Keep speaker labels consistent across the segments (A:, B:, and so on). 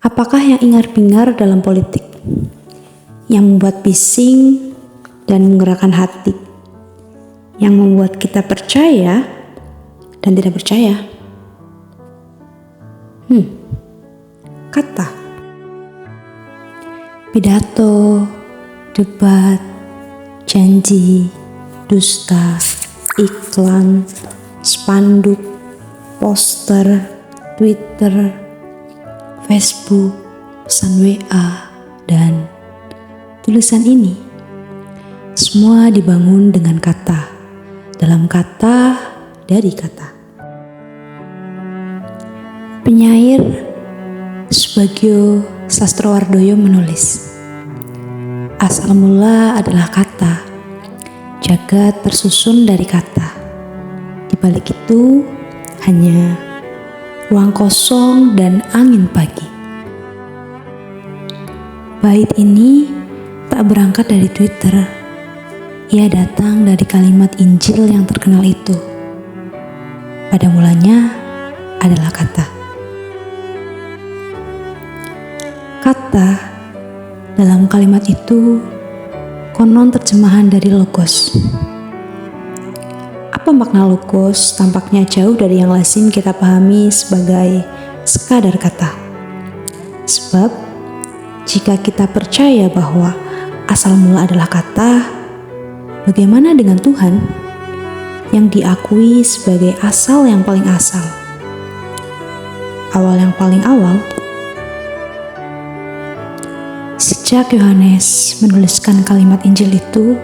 A: Apakah yang ingar-bingar dalam politik yang membuat bising dan menggerakkan hati, yang membuat kita percaya dan tidak percaya? Kata, pidato, debat, janji, dusta, iklan, spanduk, poster, Twitter, Facebook, pesan WA, dan tulisan ini semua dibangun dengan kata, dalam kata, dari kata. Penyair Subagio Sastrowardoyo menulis, asal mula adalah kata, jagat tersusun dari kata. Di balik itu hanya ruang kosong dan angin pagi. Bait ini tak berangkat dari Twitter. Ia datang dari kalimat Injil yang terkenal itu. Pada mulanya adalah kata. Kata dalam kalimat itu konon terjemahan dari logos. Apa makna logos tampaknya jauh dari yang lazim kita pahami sebagai sekadar kata. Sebab jika kita percaya bahwa asal mula adalah kata, bagaimana dengan Tuhan yang diakui sebagai asal yang paling asal, awal yang paling awal? Sejak Yohanes menuliskan kalimat Injil itu,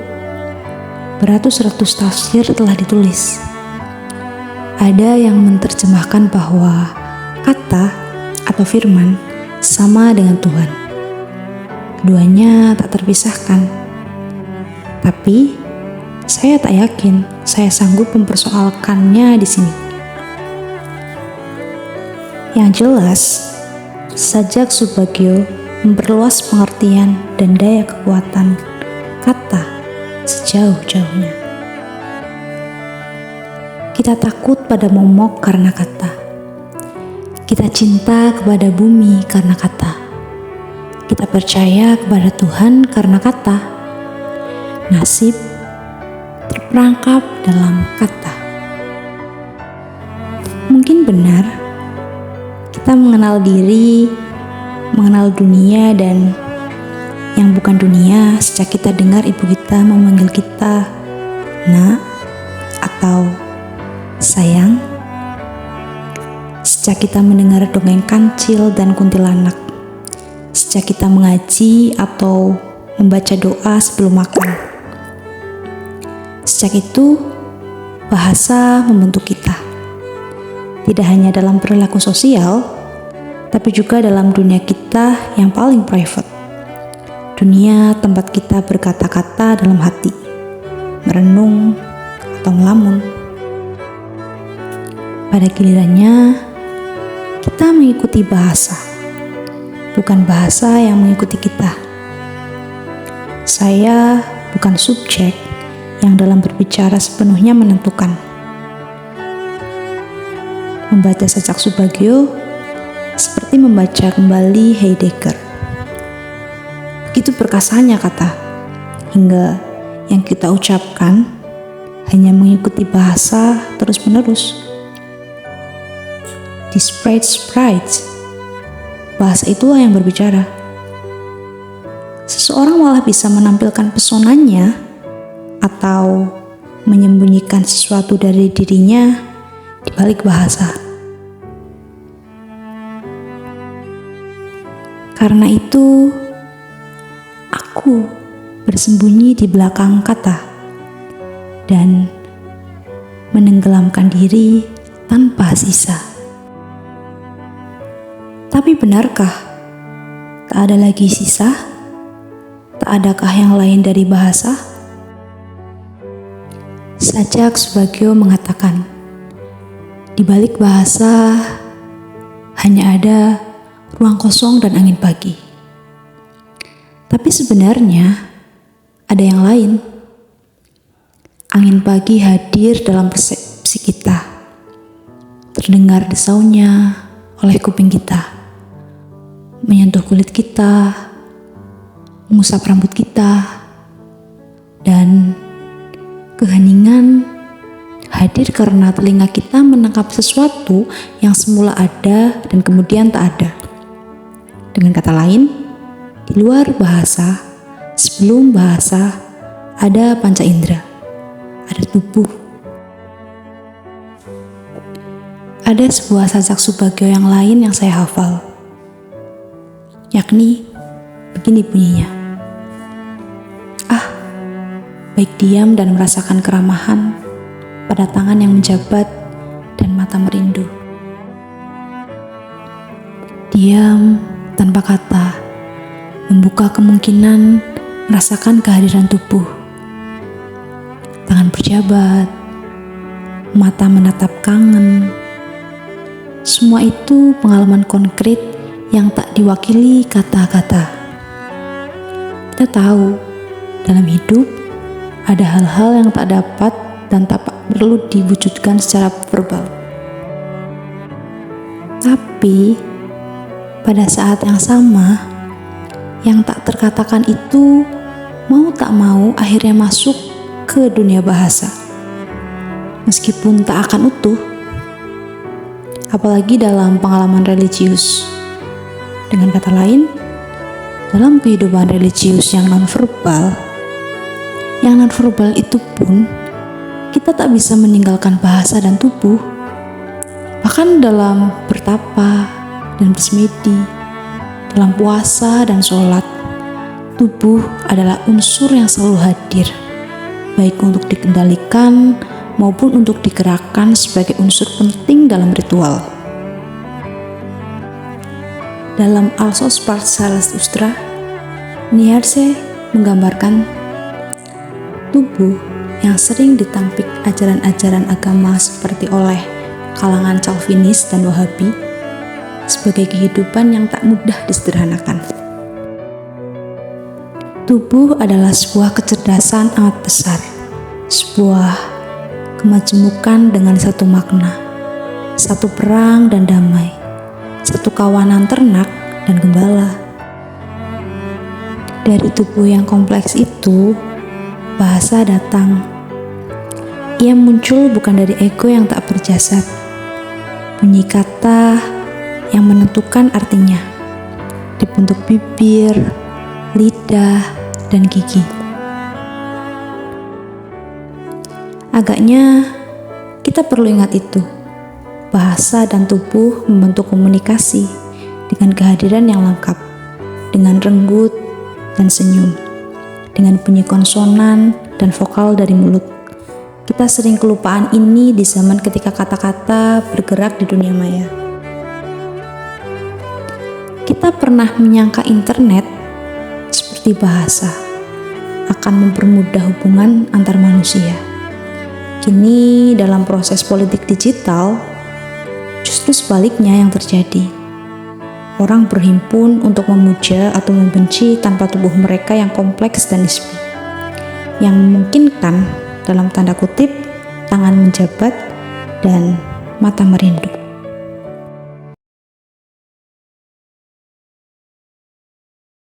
A: beratus-ratus tafsir telah ditulis. Ada yang menerjemahkan bahwa kata atau firman sama dengan Tuhan. Keduanya tak terpisahkan. Tapi saya tak yakin saya sanggup mempersoalkannya di sini. Yang jelas, Sajak Subagio memperluas pengertian dan daya kekuatan kata sejauh-jauhnya. Kita takut pada momok karena kata. Kita cinta kepada bumi karena kata. Kita percaya kepada Tuhan karena kata. Nasib terperangkap dalam kata. Mungkin benar, kita mengenal diri, mengenal dunia dan yang bukan dunia sejak kita dengar ibu kita memanggil kita nak atau sayang. Sejak kita mendengar dongeng kancil dan kuntilanak. Sejak kita mengaji atau membaca doa sebelum makan. Sejak itu bahasa membentuk kita. Tidak hanya dalam perilaku sosial, tapi juga dalam dunia kita yang paling private. Dunia tempat kita berkata-kata dalam hati, merenung atau melamun. Pada gilirannya, kita mengikuti bahasa, bukan bahasa yang mengikuti kita. Saya bukan subjek yang dalam berbicara sepenuhnya menentukan. Membaca Sajak Subagio seperti membaca kembali Heidegger. Begitu perkasanya kata, hingga yang kita ucapkan hanya mengikuti bahasa terus-menerus. Di sprite, bahasa itulah yang berbicara. Seseorang malah bisa menampilkan pesonanya atau menyembunyikan sesuatu dari dirinya di balik bahasa. Karena itu, aku bersembunyi di belakang kata dan menenggelamkan diri tanpa sisa. Tapi benarkah tak ada lagi sisa? Tak adakah yang lain dari bahasa? Sajak Subagio mengatakan, di balik bahasa hanya ada ruang kosong dan angin pagi. Tapi sebenarnya ada yang lain. Angin pagi hadir dalam persepsi kita. Terdengar desaunya oleh kuping kita. menyentuh kulit kita, mengusap rambut kita, dan keheningan hadir karena telinga kita menangkap sesuatu yang semula ada dan kemudian tak ada. Dengan kata lain, di luar bahasa, sebelum bahasa, ada panca indera, ada tubuh. Ada sebuah sajak subagio yang lain yang saya hafal, yakni begini bunyinya. Baik diam dan merasakan keramahan pada tangan yang menjabat dan mata merindu. Diam tanpa kata, membuka kemungkinan merasakan kehadiran tubuh. Tangan berjabat, mata menatap kangen. Semua itu pengalaman konkret yang tak diwakili kata-kata. Kita tahu, dalam hidup ada hal-hal yang tak dapat dan tak perlu diwujudkan secara verbal. Tapi, pada saat yang sama, yang tak terkatakan itu mau tak mau akhirnya masuk ke dunia bahasa. Meskipun tak akan utuh, apalagi dalam pengalaman religius. Dengan kata lain, dalam kehidupan religius yang non-verbal itu pun kita tak bisa meninggalkan bahasa dan tubuh. Bahkan dalam bertapa dan bersemedi, dalam puasa dan sholat, tubuh adalah unsur yang selalu hadir, baik untuk dikendalikan maupun untuk digerakkan sebagai unsur penting dalam ritual. Dalam Alsos Part Zarathustra, Nietzsche menggambarkan tubuh yang sering ditampik ajaran-ajaran agama seperti oleh kalangan Calvinis dan Wahabi sebagai kehidupan yang tak mudah disederhanakan. Tubuh adalah sebuah kecerdasan amat besar, sebuah kemajemukan dengan satu makna, satu perang dan damai, satu kawanan ternak dan gembala. Dari tubuh yang kompleks itu, bahasa datang. Ia muncul bukan dari ego yang tak berjasad, bunyi kata yang menentukan artinya, dibentuk bibir, lidah, dan gigi. Agaknya kita perlu ingat itu. Bahasa dan tubuh membentuk komunikasi dengan kehadiran yang lengkap, dengan renggut dan senyum, dengan bunyi konsonan dan vokal dari mulut. Kita sering kelupaan ini di zaman ketika kata-kata bergerak di dunia maya. Kita pernah menyangka internet seperti bahasa akan mempermudah hubungan antar manusia. Kini dalam proses politik digital, justru sebaliknya yang terjadi. Orang berhimpun untuk memuja atau membenci tanpa tubuh mereka yang kompleks dan nisbi, yang memungkinkan, dalam tanda kutip, tangan menjabat dan mata merindu.